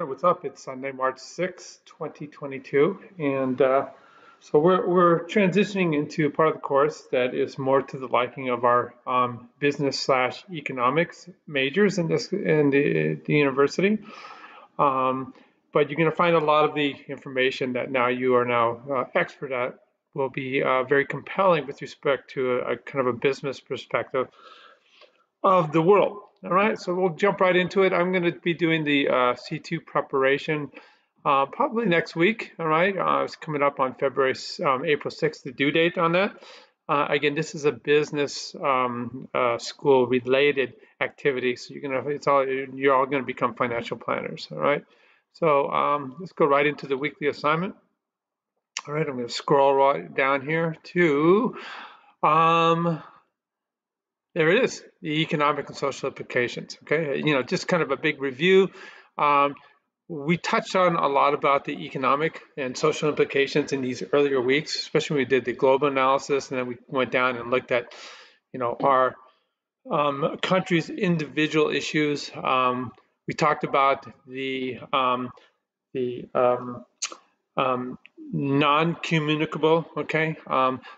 What's up? It's Sunday, March 6th, 2022, and so we're transitioning into a part of the course that is more to the liking of our business slash economics majors in the university. Um, but you're going to find a lot of the information that now you are expert at will be very compelling with respect to a kind of a business perspective of the world. All right, so we'll jump right into it. I'm going to be doing the C2 preparation probably next week. All right, it's coming up on April 6th, the due date on that. Again, this is a business school related activity, so you're all going to become financial planners. All right, so let's go right into the weekly assignment. All right, I'm going to scroll right down here to there it is, the economic and social implications. Okay, just kind of a big review. We touched on a lot about the economic and social implications in these earlier weeks, especially when we did the global analysis, and then we went down and looked at, our country's individual issues. We talked about the non-communicable, okay,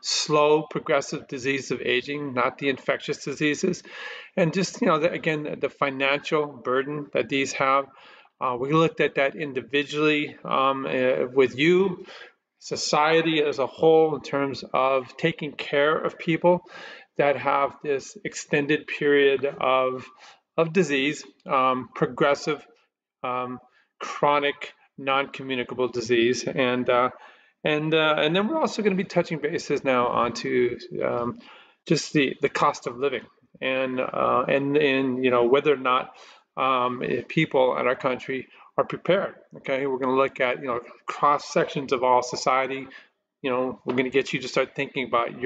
slow progressive disease of aging, not the infectious diseases, and just again the financial burden that these have. We looked at that individually with you, society as a whole, in terms of taking care of people that have this extended period of disease, progressive, chronic, non-communicable disease, and then we're also going to be touching bases now onto just the cost of living and whether or not people in our country are prepared. Okay, we're going to look at cross sections of all society. We're going to get you to start thinking about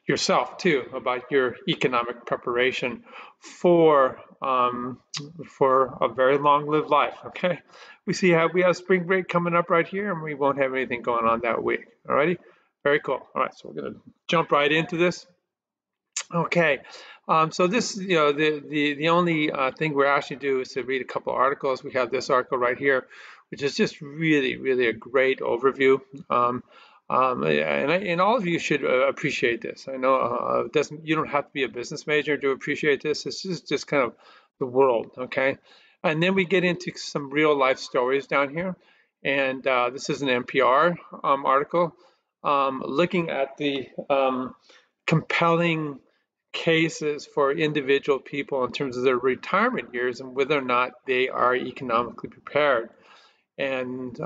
yourself too, about your economic preparation for a very long-lived life. Okay, we have spring break coming up right here, and we won't have anything going on that week. Alrighty, very cool. All right, so we're going to jump right into this. Okay, so this, the only thing we're actually do is to read a couple articles. We have this article right here, which is just really a great overview. And all of you should appreciate this. I know you don't have to be a business major to appreciate this. This is just kind of the world, okay? And then we get into some real life stories down here. And this is an NPR article looking at the compelling cases for individual people in terms of their retirement years and whether or not they are economically prepared, and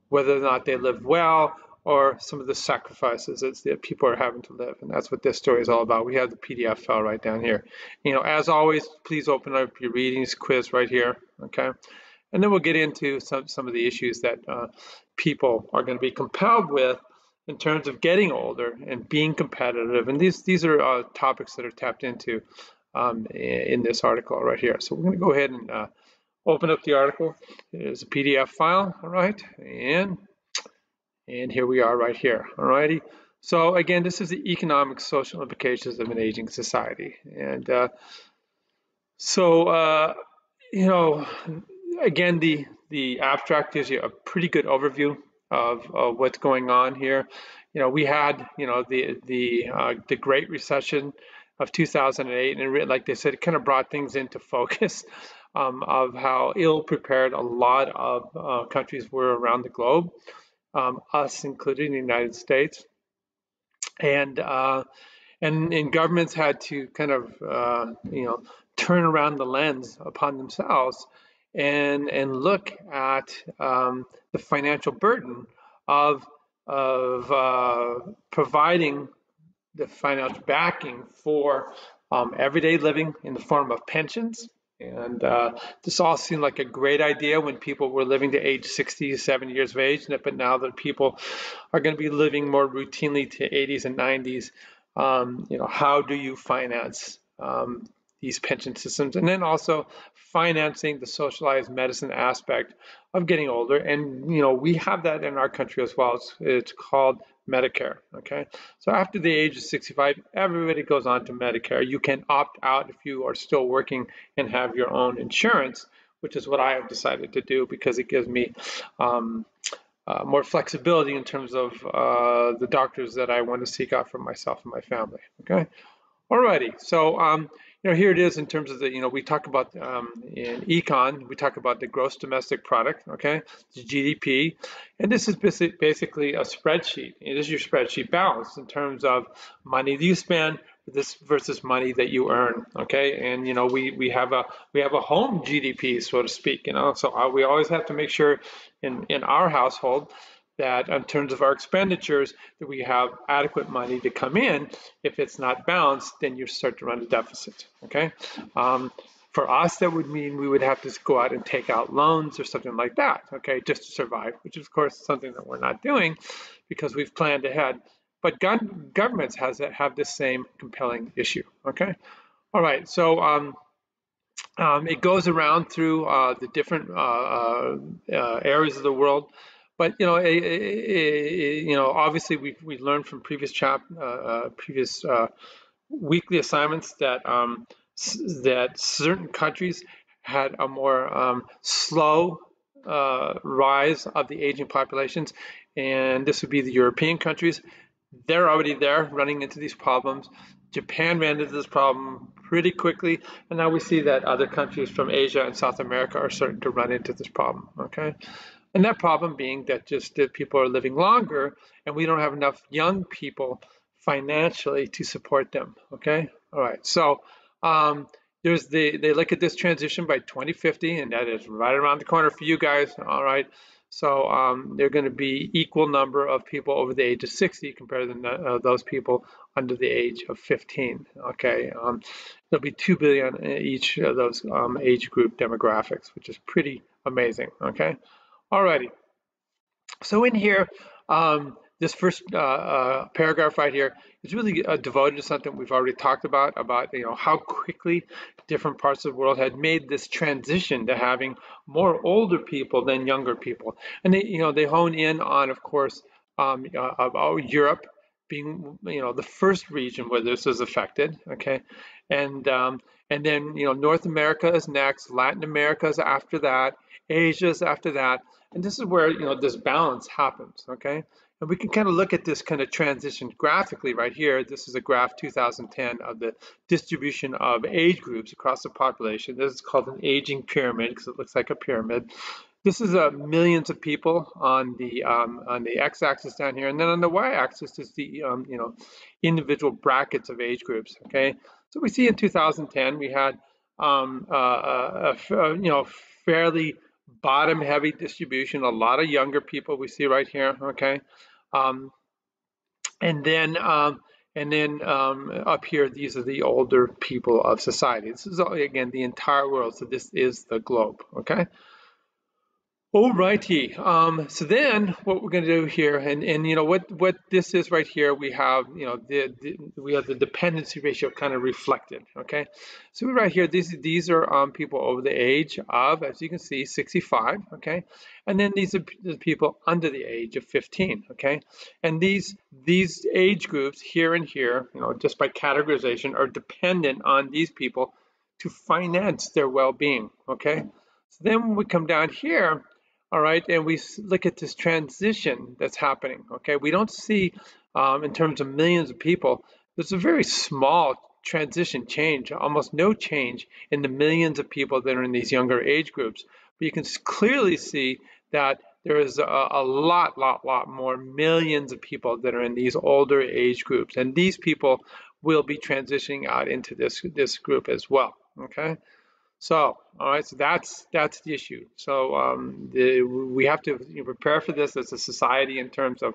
whether or not they live well, or some of the sacrifices that people are having to live. And that's what this story is all about. We have the PDF file right down here. As always, please open up your readings quiz right here, okay? And then we'll get into some of the issues that people are going to be compelled with in terms of getting older and being competitive. And these are topics that are tapped into in this article right here. So we're going to go ahead and open up the article. It's a PDF file, all right? And here we are right here, all righty? So again, this is the economic social implications of an aging society. And again, the abstract gives you a pretty good overview of what's going on here. We had the Great Recession of 2008, and like they said, it kind of brought things into focus of how ill prepared a lot of countries were around the globe, us including the United States, and governments had to kind of turn around the lens upon themselves and look at the financial burden of providing the financial backing for everyday living in the form of pensions. And this all seemed like a great idea when people were living to age 60, 70 years of age, but now that people are going to be living more routinely to 80s and 90s, how do you finance these pension systems? And then also financing the socialized medicine aspect of getting older. And we have that in our country as well. It's called Medicare, okay? So after the age of 65, everybody goes on to Medicare. You can opt out if you are still working and have your own insurance, which is what I have decided to do because it gives me more flexibility in terms of the doctors that I want to seek out for myself and my family. Okay. Alrighty, so here it is in terms of the, we talk about in econ, we talk about the gross domestic product, okay, the GDP, and this is basically a spreadsheet. It is your spreadsheet balance in terms of money that you spend this versus money that you earn, okay, and we have a home GDP, so to speak, so we always have to make sure in our household that in terms of our expenditures, that we have adequate money to come in. If it's not balanced, then you start to run a deficit, okay? For us, that would mean we would have to go out and take out loans or something like that, okay, just to survive, which is, of course, something that we're not doing because we've planned ahead. But governments have this same compelling issue, okay? All right, so it goes around through the different areas of the world. But obviously we learned from previous weekly assignments that that certain countries had a more slow rise of the aging populations, and this would be the European countries. They're already there running into these problems. Japan ran into this problem pretty quickly, and now we see that other countries from Asia and South America are starting to run into this problem, okay? And that problem being that just that people are living longer and we don't have enough young people financially to support them, okay? All right, so they look at this transition by 2050, and that is right around the corner for you guys, all right? So they're going to be equal number of people over the age of 60 compared to those people under the age of 15, okay? There'll be 2 billion in each of those age group demographics, which is pretty amazing, okay? Alrighty, so in here, this first paragraph right here is really devoted to something we've already talked about how quickly different parts of the world had made this transition to having more older people than younger people, and they hone in on, of course, about Europe being the first region where this is affected, okay, and then North America is next, Latin America is after that, Asia is after that. And this is where this balance happens, okay? And we can kind of look at this kind of transition graphically right here. This is a graph 2010 of the distribution of age groups across the population. This is called an aging pyramid because it looks like a pyramid. This is millions of people on the x-axis down here, and then on the y-axis is the individual brackets of age groups, okay? So we see in 2010 we had fairly bottom heavy distribution, a lot of younger people we see right here, okay? And then up here, these are the older people of society. This is, again, the entire world, so this is the globe, okay? Alrighty, so then what we're going to do here, and what this is right here, we have we have the dependency ratio kind of reflected. Okay, so right here, these are people over the age of, as you can see, 65. Okay, and then these are the people under the age of 15. Okay, and these age groups here and here, just by categorization, are dependent on these people to finance their well-being. Okay, so then when we come down here. All right, and we look at this transition that's happening, okay? We don't see, in terms of millions of people, there's a very small transition change, almost no change in the millions of people that are in these younger age groups. But you can clearly see that there is a lot more millions of people that are in these older age groups. And these people will be transitioning out into this group as well, okay? So, all right, so that's the issue. So we have to prepare for this as a society in terms of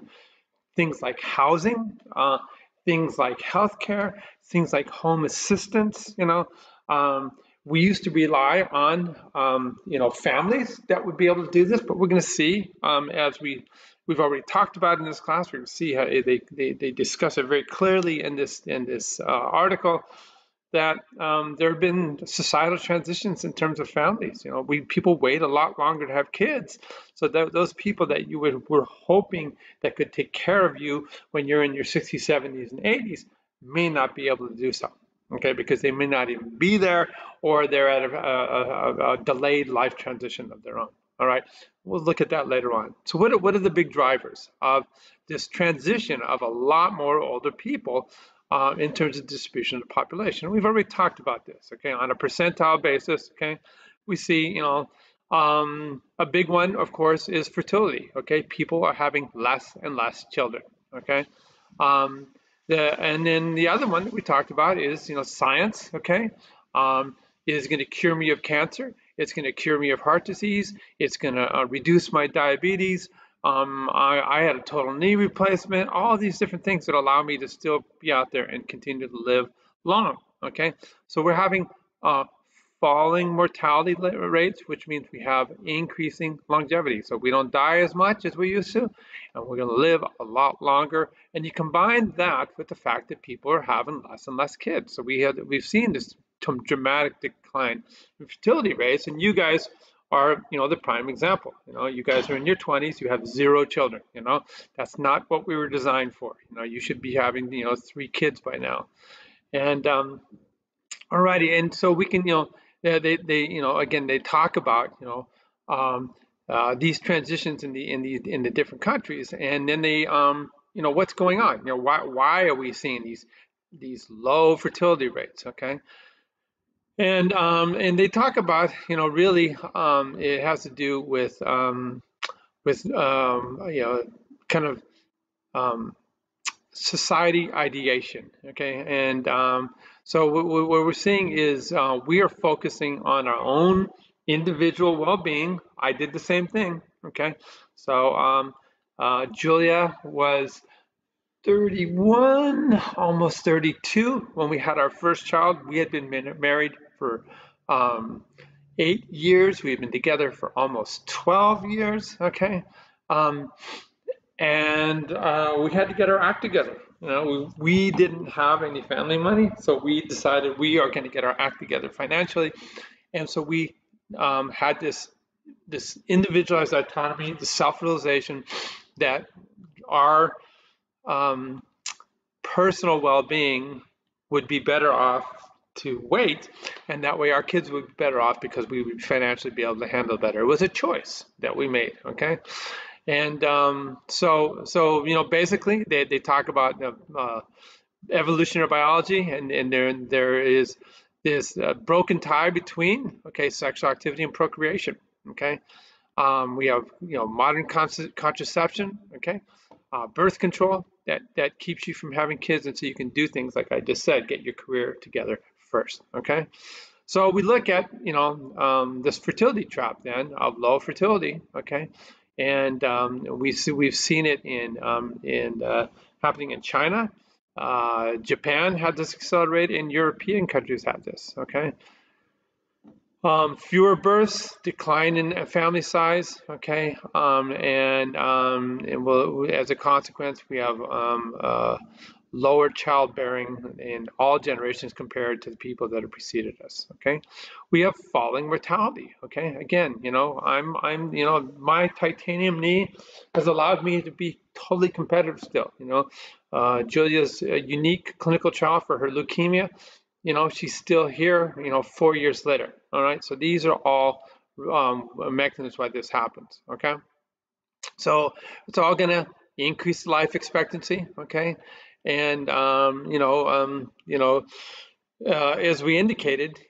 things like housing, things like healthcare, things like home assistance. We used to rely on families that would be able to do this, but we're going to see as we've already talked about in this class. We're going to see how they discuss it very clearly in this article. That there have been societal transitions in terms of families. People wait a lot longer to have kids. So those people that you were hoping that could take care of you when you're in your 60s, 70s, and 80s may not be able to do so. okay, because they may not even be there, or they're at a delayed life transition of their own. All right, we'll look at that later on. So what are the big drivers of this transition of a lot more older people in terms of distribution of the population? We've already talked about this, okay, on a percentile basis, okay? We see, a big one, of course, is fertility, okay? People are having less and less children, okay? Um, and then the other one that we talked about is, science, okay? Is going to cure me of cancer. It's going to cure me of heart disease. It's going to reduce my diabetes. I had a total knee replacement, all these different things that allow me to still be out there and continue to live long, okay? So we're having falling mortality rates, which means we have increasing longevity. So we don't die as much as we used to, and we're going to live a lot longer. And you combine that with the fact that people are having less and less kids. So we've seen this dramatic decline in fertility rates, and you guys are, the prime example. You guys are in your 20s, you have 0 children. That's not what we were designed for. You should be having, 3 kids by now. And alrighty, and so we can, they again, they talk about, these transitions in the different countries, and then they, what's going on? Why are we seeing these low fertility rates? Okay, and they talk about, really, it has to do with kind of society ideation, okay? And so what we're seeing is we are focusing on our own individual well-being. I did the same thing, okay? So Julia was 31, almost 32 when we had our first child. We had been married for 8 years. We had been together for almost 12 years, okay? And we had to get our act together. We didn't have any family money, so we decided we are going to get our act together financially. And so we had this individualized autonomy, the self-realization that our personal well-being would be better off to wait, and that way our kids would be better off because we would financially be able to handle better. It was a choice that we made, okay? And so basically they talk about evolutionary biology, and there is this broken tie between, okay, sexual activity and procreation, okay? We have, modern contraception, okay? Birth control that keeps you from having kids, and so you can do things like I just said, get your career together first, okay? So we look at, this fertility trap then of low fertility, okay? And we've seen it in happening in China. Japan had this accelerated, and European countries had this, okay? Fewer births, decline in family size, okay, and as a consequence, we have lower childbearing in all generations compared to the people that have preceded us, okay. We have falling mortality, okay. Again, my titanium knee has allowed me to be totally competitive still, Julia's unique clinical trial for her leukemia, she's still here, 4 years later. All right, so these are all mechanisms why this happens. Okay, so it's all gonna increase life expectancy. Okay, and as we indicated,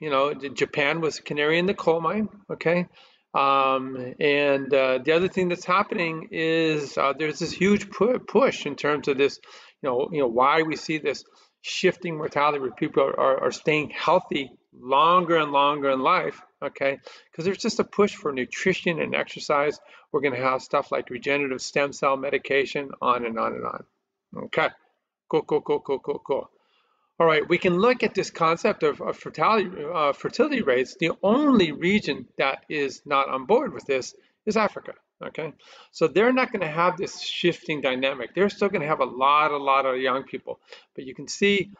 Japan was a canary in the coal mine. Okay, and the other thing that's happening is there's this huge push in terms of this, why we see this shifting mortality where people are staying healthy longer and longer in life, okay? Because there's just a push for nutrition and exercise. We're going to have stuff like regenerative stem cell medication, on and on and on. Okay, cool. All right, we can look at this concept of fertility rates. The only region that is not on board with this is Africa. Okay, so they're not going to have this shifting dynamic. They're still going to have a lot of young people, but you can see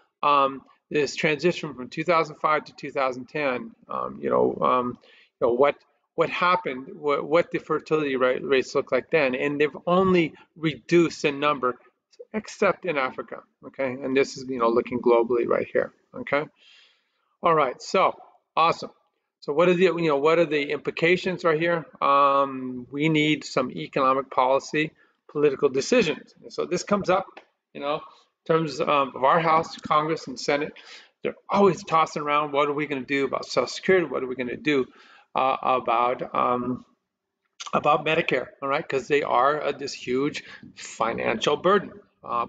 this transition from 2005 to 2010. What happened, what the fertility rates look like then, and they've only reduced in number, except in Africa. Okay, and this is looking globally right here. Okay. All right. So awesome. So what are the implications right here? We need some economic policy, political decisions. And so this comes up, in terms of our House, Congress, and Senate. They're always tossing around, what are we going to do about Social Security? What are we going to do about Medicare? All right, because they are this huge financial burden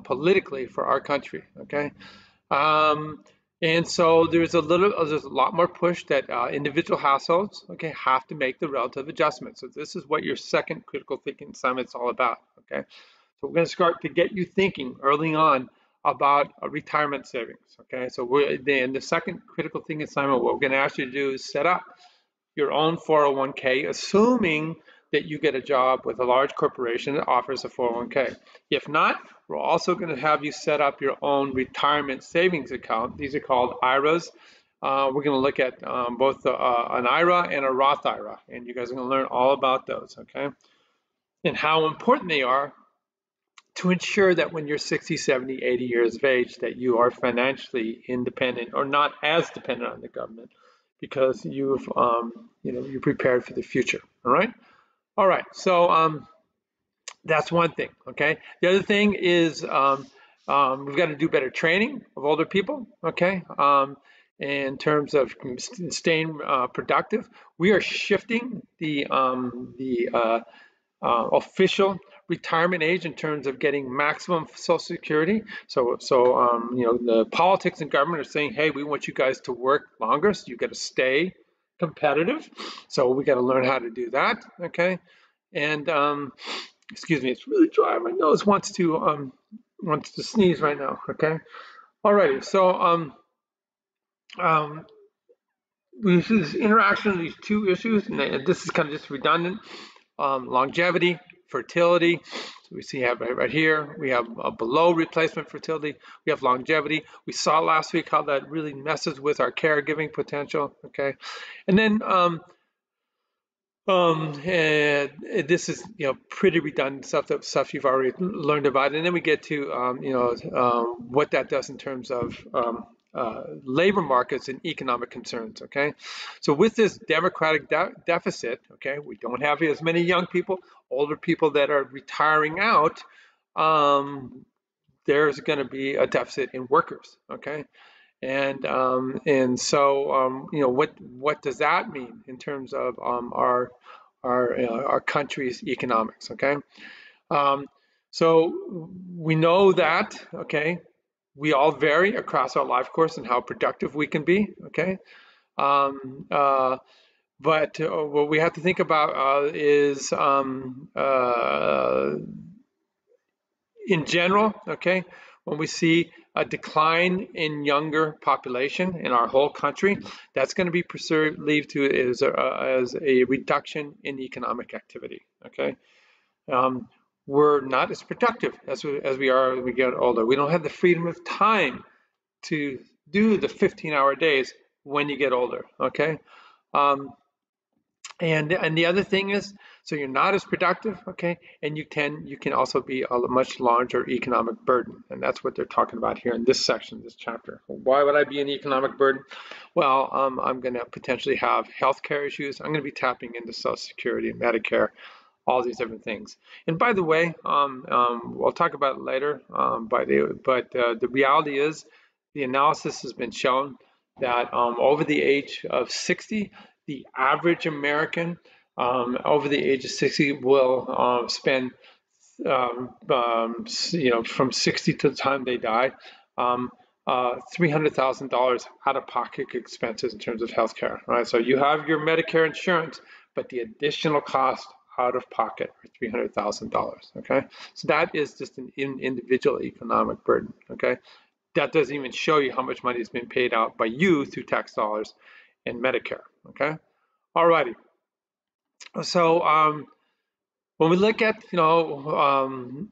politically for our country. Okay. Um, and so there's a lot more push that individual households, okay, have to make the relative adjustment. So this is what your second critical thinking assignment is all about. Okay, so we're going to start to get you thinking early on about retirement savings. Okay, so the second critical thinking assignment, what we're going to ask you to do is set up your own 401k, assuming that you get a job with a large corporation that offers a 401k. If not, we're also going to have you set up your own retirement savings account. These are called IRAs. We're going to look at both an IRA and a Roth IRA, and you guys are going to learn all about those, okay? And how important they are to ensure that when you're 60, 70, 80 years of age, that you are financially independent or not as dependent on the government, because you've you're prepared for the future. All right. So that's one thing. Okay. The other thing is we've got to do better training of older people. Okay. In terms of staying productive, we are shifting the official retirement age in terms of getting maximum Social Security. So the politics and government are saying, hey, we want you guys to work longer, so you got to stay competitive. So we got to learn how to do that. Okay, and excuse me, it's really dry. My nose wants to sneeze right now. Okay, alrighty. So this is interaction of these two issues, and this is kind of just redundant. Longevity, fertility. So we see right here, we have below replacement fertility, we have longevity. We saw last week how that really messes with our caregiving potential, okay? And then this is pretty redundant stuff you've already learned about, and then we get to what that does in terms of labor markets and economic concerns. Okay, so with this democratic deficit, okay, we don't have as many young people, older people that are retiring out. There's going to be a deficit in workers. Okay. And so what does that mean in terms of our country's economics? Okay, so we know that we all vary across our life course and how productive we can be. Okay, but what we have to think about is in general, okay, when we see a decline in younger population in our whole country, that's going to be perceived to as a reduction in economic activity. Okay, we're not as productive as we are as we get older. We don't have the freedom of time to do the 15-hour days when you get older. Okay, and the other thing is, so you're not as productive, okay, and you can also be a much larger economic burden, and that's what they're talking about here in this section, this chapter. Why would I be an economic burden? Well, I'm going to potentially have healthcare issues. I'm going to be tapping into Social Security and Medicare, all these different things. And by the way, we'll talk about it later. But the reality is, the analysis has been shown that over the age of 60. The average American over the age of 60 will spend, from 60 to the time they die, $300,000 out-of-pocket expenses in terms of healthcare. Right, so you have your Medicare insurance, but the additional cost out of pocket are $300,000. Okay, so that is just an individual economic burden. Okay, that doesn't even show you how much money has been paid out by you through tax dollars and Medicare. Okay, all righty. So when we look at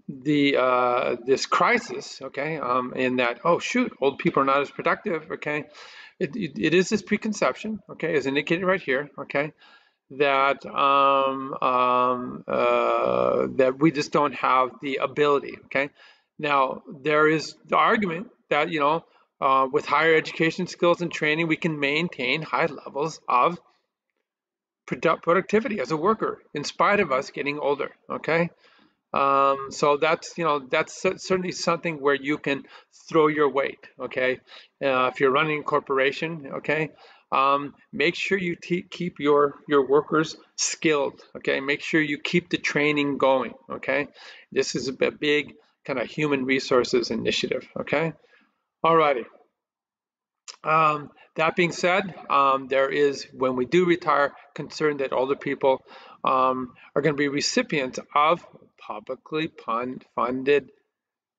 this crisis, okay, in that, oh shoot, old people are not as productive, okay, it is this preconception, okay, as indicated right here, okay, that that we just don't have the ability, okay. Now there is the argument that with higher education skills and training, we can maintain high levels of productivity as a worker in spite of us getting older. Okay. So that's, that's certainly something where you can throw your weight, okay? If you're running a corporation, okay, make sure you keep your workers skilled, okay? Make sure you keep the training going, okay? This is a big kind of human resources initiative, okay? All righty. That being said, there is, when we do retire, concern that older people are going to be recipients of publicly funded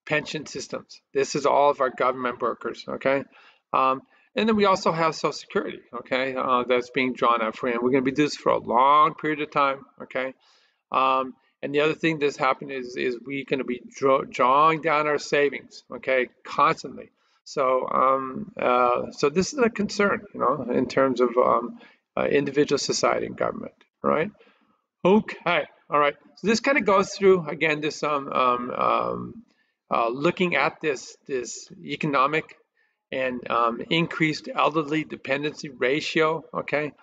pension systems. This is all of our government workers, okay? And then we also have Social Security, okay, that's being drawn out for, and we're going to be doing this for a long period of time, okay? And the other thing that's happened is we're going to be drawing down our savings, okay, constantly. So this is a concern, in terms of individual, society, and government, right? Okay, all right. So this kind of goes through again this looking at this economic and increased elderly dependency ratio, okay,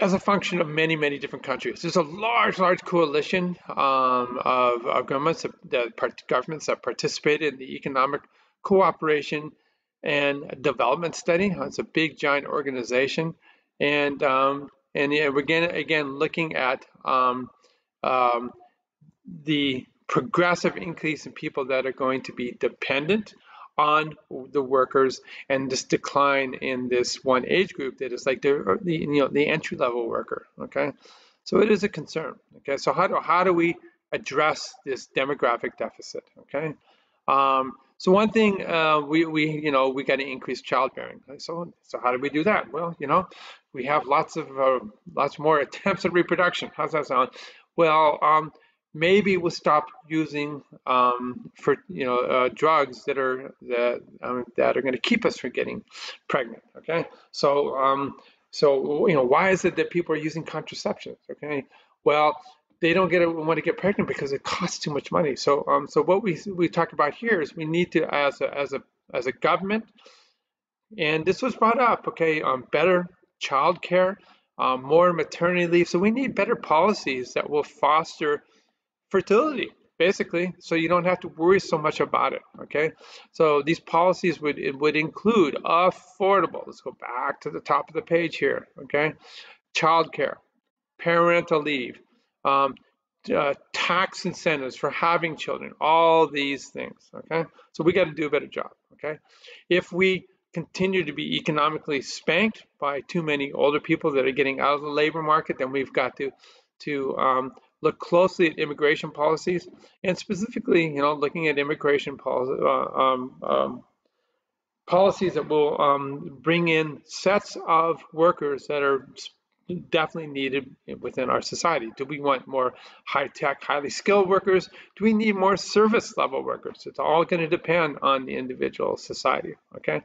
as a function of many, many different countries. There's a large coalition of governments that participated in the economic cooperation and development study. It's a big, giant organization, and yeah, we're again looking at the progressive increase in people that are going to be dependent on the workers, and this decline in this one age group that is like the entry level worker. Okay, so it is a concern. Okay, so how do we address this demographic deficit? Okay, so one thing we got to increase childbearing. So how do we do that? Well, we have lots more attempts at reproduction. How's that sound? Well, maybe we'll stop using drugs that are going to keep us from getting pregnant. Okay, so why is it that people are using contraceptives? Okay, well, they don't want to get pregnant because it costs too much money. So what we talk about here is we need to, as a government, and this was brought up, okay, better child care, more maternity leave. So we need better policies that will foster fertility, basically, so you don't have to worry so much about it. Okay, so these policies would include affordable. Let's go back to the top of the page here. Okay, childcare, parental leave, tax incentives for having children, all these things. Okay, so we got to do a better job. Okay, if we continue to be economically spanked by too many older people that are getting out of the labor market, then we've got to look closely at immigration policies, and specifically, looking at immigration policies that will bring in sets of workers that are definitely needed within our society. Do we want more high-tech, highly skilled workers? Do we need more service level workers? It's all going to depend on the individual society, okay?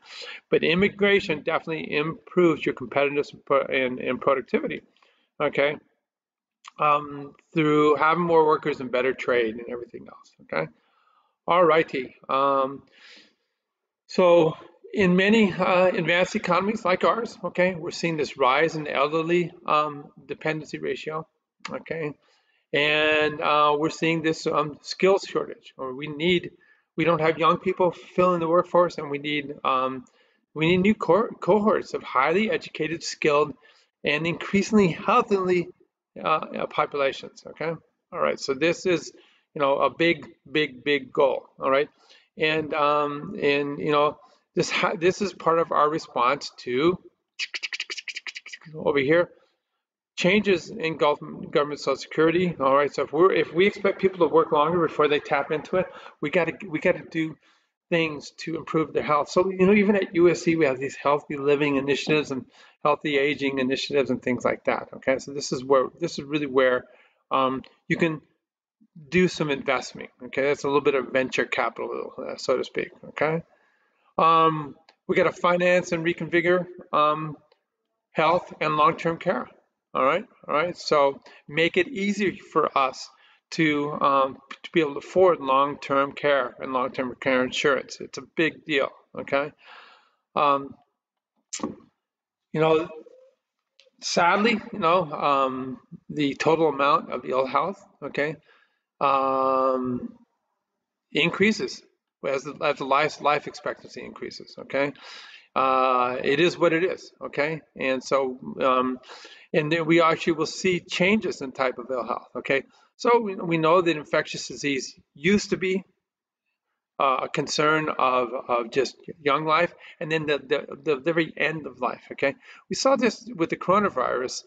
But immigration definitely improves your competitiveness and productivity, okay? Through having more workers and better trade and everything else, okay? All righty. So in many advanced economies like ours, okay, we're seeing this rise in elderly dependency ratio, okay? And we're seeing this skills shortage, or we don't have young people filling the workforce, and we need new cohorts of highly educated, skilled, and increasingly healthily populations. Okay, all right. So this is, a big goal. All right, and this is part of our response to over here changes in government Social Security. All right, so if we expect people to work longer before they tap into it, we got to do things to improve their health. So even at USC we have these healthy living initiatives and healthy aging initiatives and things like that. Okay, so this is really where you can do some investment. Okay, that's a little bit of venture capital, so to speak. Okay, we got to finance and reconfigure health and long-term care. All right, so make it easier for us to be able to afford long-term care and long-term care insurance. It's a big deal, okay? Um, you know, sadly, the total amount of ill health, okay, um, increases as the life expectancy increases, okay? It is what it is, okay? And so, and then we actually will see changes in type of ill health, okay? So we know that infectious disease used to be a concern of just young life, and then the very end of life, okay? We saw this with the coronavirus,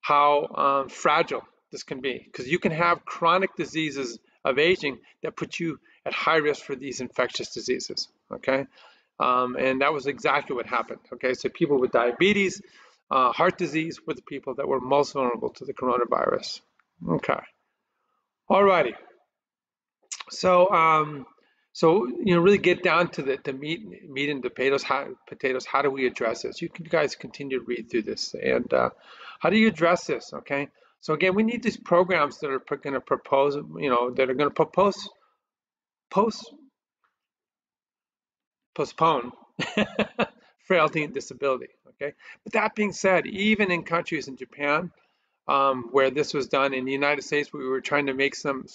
how fragile this can be, because you can have chronic diseases of aging that put you at high risk for these infectious diseases, okay? And that was exactly what happened, okay? So people with diabetes, heart disease were the people that were most vulnerable to the coronavirus. Okay, all righty. So, really get down to the meat and potatoes. How do we address this? You guys continue to read through this, and how do you address this? Okay. So again, we need these programs that are going to propose, that are going to postpone frailty and disability. Okay. But that being said, even in countries in Japan, where this was done, in the United States, we were trying to make some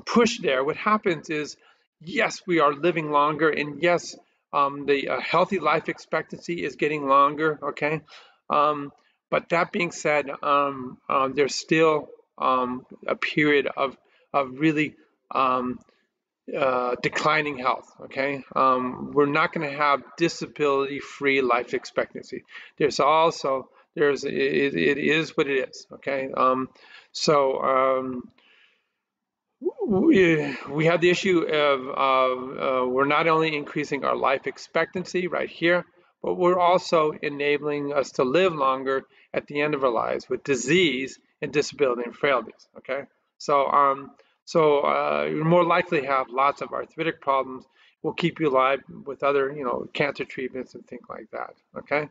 push there. What happens is, yes, we are living longer, and yes, the healthy life expectancy is getting longer. Okay, but that being said, there's still a period of really declining health. Okay, we're not going to have disability-free life expectancy. It is what it is. Okay, so we have the issue of we're not only increasing our life expectancy right here, but we're also enabling us to live longer at the end of our lives with disease and disability and frailties. Okay, so you're more likely to have lots of arthritic problems. Will keep you alive with other, cancer treatments and things like that. Okay,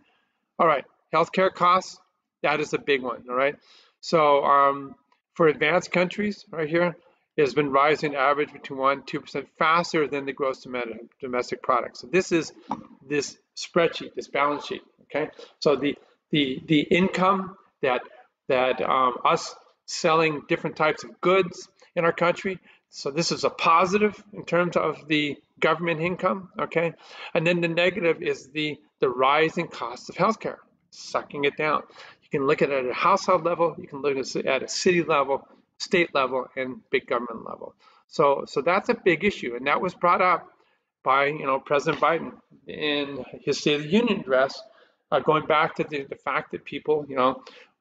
all right, healthcare costs, that is a big one. All right, so for advanced countries, right here, it has been rising average between 1% and 2% faster than the gross domestic product. So this is this spreadsheet, this balance sheet. Okay, so the income that us selling different types of goods in our country. So this is a positive in terms of the government income. Okay, and then the negative is the rising cost of healthcare, sucking it down. You can look at it at a household level. You can look at a city level, state level, and big government level. So that's a big issue, and that was brought up by President Biden in his State of the Union address, going back to the fact that people,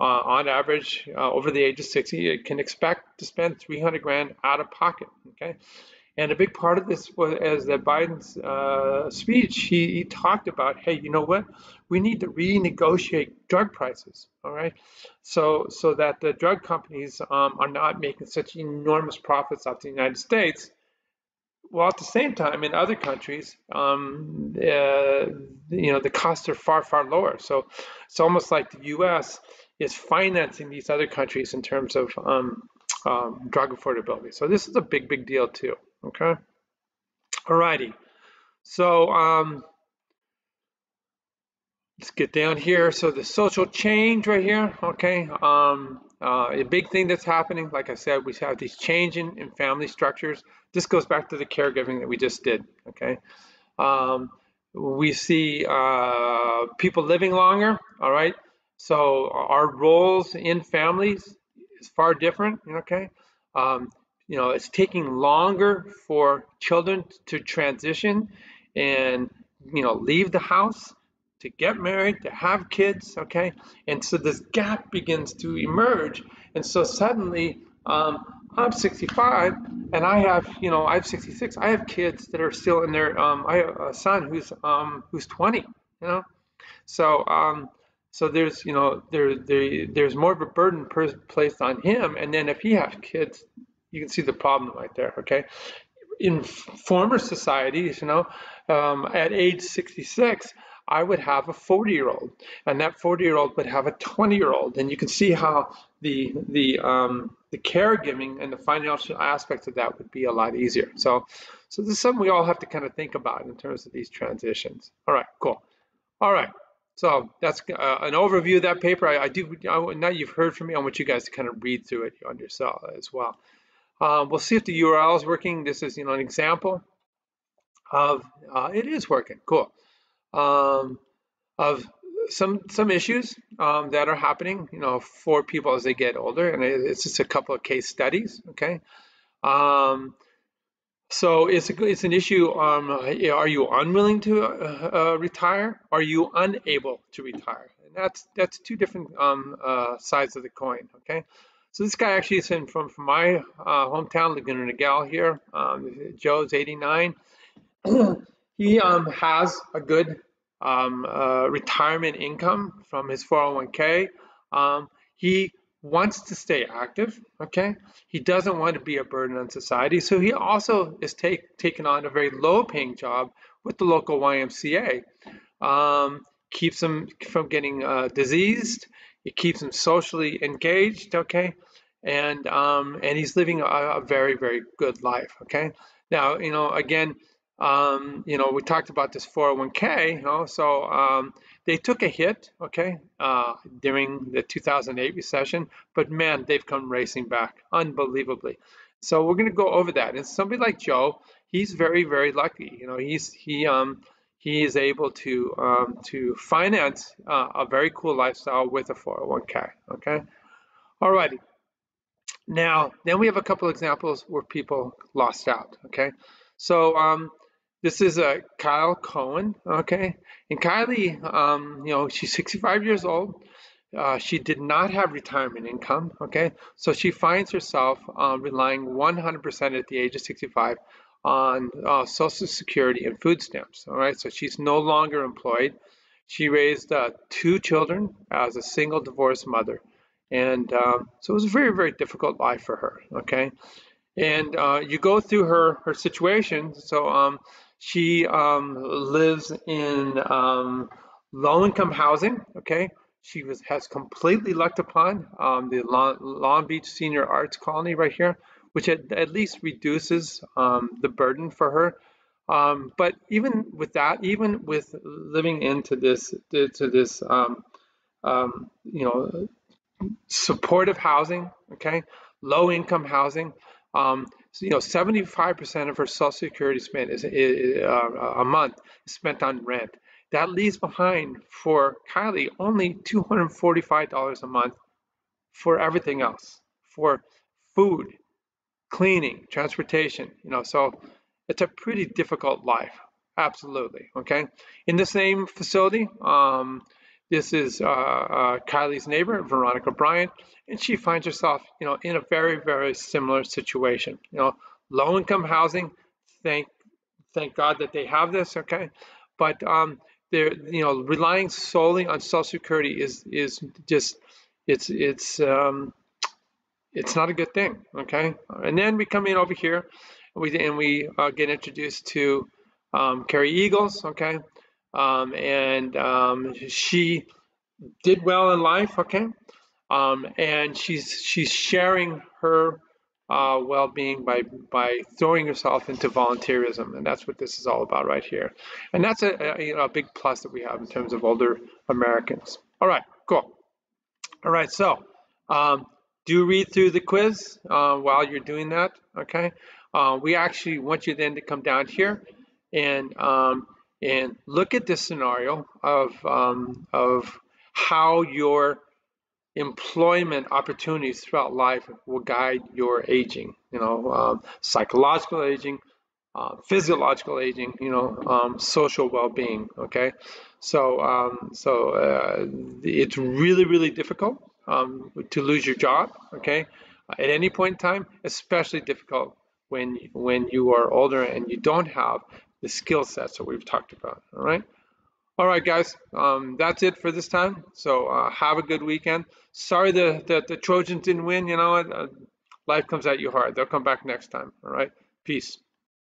on average, over the age of 60, can expect to spend 300 grand out of pocket. Okay, and a big part of this was, as that Biden's speech, he talked about, hey, you know what? We need to renegotiate drug prices, all right? So that the drug companies are not making such enormous profits off the United States, while at the same time in other countries, the costs are far, far lower. So it's almost like the U.S. is financing these other countries in terms of drug affordability. So this is a big, big deal too. Okay. Alrighty. So let's get down here. So the social change right here. Okay. A big thing that's happening, like I said, we have these changing in family structures. This goes back to the caregiving that we just did. Okay. We see people living longer. All right. So our roles in families is far different. Okay. It's taking longer for children to transition and, leave the house, to get married, to have kids, okay? And so this gap begins to emerge. And so suddenly, I'm 65 and I have 66. I have kids that are still in their, I have a son who's 20, So there's, there's more of a burden placed on him. And then if he has kids, you can see the problem right there, okay? In former societies, at age 66, I would have a 40-year-old, and that 40-year-old would have a 20-year-old, and you can see how the caregiving and the financial aspects of that would be a lot easier. So this is something we all have to kind of think about in terms of these transitions. All right, cool. All right, so that's an overview of that paper. Now you've heard from me. I want you guys to kind of read through it on yourself as well. We'll see if the URL is working. This is, an example of it is working. Cool. Of some issues that are happening, for people as they get older, and it's just a couple of case studies. Okay. So it's an issue. Are you unwilling to retire? Are you unable to retire? And that's two different sides of the coin. Okay. So this guy actually is from my hometown, Laguna Niguel here. Joe's 89. He has a good retirement income from his 401k. He wants to stay active, okay? He doesn't want to be a burden on society, so he also is taking on a very low-paying job with the local YMCA. Keeps him from getting diseased. It keeps him socially engaged, okay? And he's living a very, very good life, okay? Now, again, we talked about this 401k, so they took a hit, okay, during the 2008 recession, but man, they've come racing back unbelievably. So we're going to go over that. And somebody like Joe, he's very, very lucky. He is able to finance a very cool lifestyle with a 401k, okay? All righty. Now, then we have a couple examples where people lost out, okay? So this is Kyle Cohen, okay? And Kylie, she's 65 years old. She did not have retirement income, okay? So she finds herself relying 100% at the age of 65 on Social Security and food stamps, all right? So she's no longer employed. She raised 2 children as a single divorced mother. And so it was a very, very difficult life for her, okay? And you go through her situation. So she lives in low-income housing, okay? She has completely lucked upon the Long Beach Senior Arts Colony right here, which at least reduces the burden for her. But even with that, even with living into this supportive housing, okay, low-income housing. 75% of her Social Security spent is a month is spent on rent. That leaves behind for Kylie only $245 a month for everything else, for food, cleaning, transportation. So it's a pretty difficult life. Absolutely. Okay. In the same facility, this is Kylie's neighbor, Veronica Bryant, and she finds herself, in a very, very similar situation. Low-income housing. Thank God that they have this. Okay, but they're, relying solely on Social Security is just it's not a good thing. Okay, and then we come in over here, and we get introduced to Carrie Eagles. Okay. She did well in life, okay? And she's sharing her well-being by throwing herself into volunteerism, and that's what this is all about right here. And that's a big plus that we have in terms of older Americans. All right, cool. All right, so do read through the quiz while you're doing that, okay? We actually want you then to come down here and look at this scenario of how your employment opportunities throughout life will guide your aging. Psychological aging, physiological aging, social well-being. Okay, so it's really, really difficult to lose your job. Okay, at any point in time, especially difficult when you are older and you don't have the skill sets that we've talked about. All right. All right, guys, that's it for this time. So have a good weekend. Sorry that the Trojans didn't win. Life comes at you hard. They'll come back next time. All right. Peace.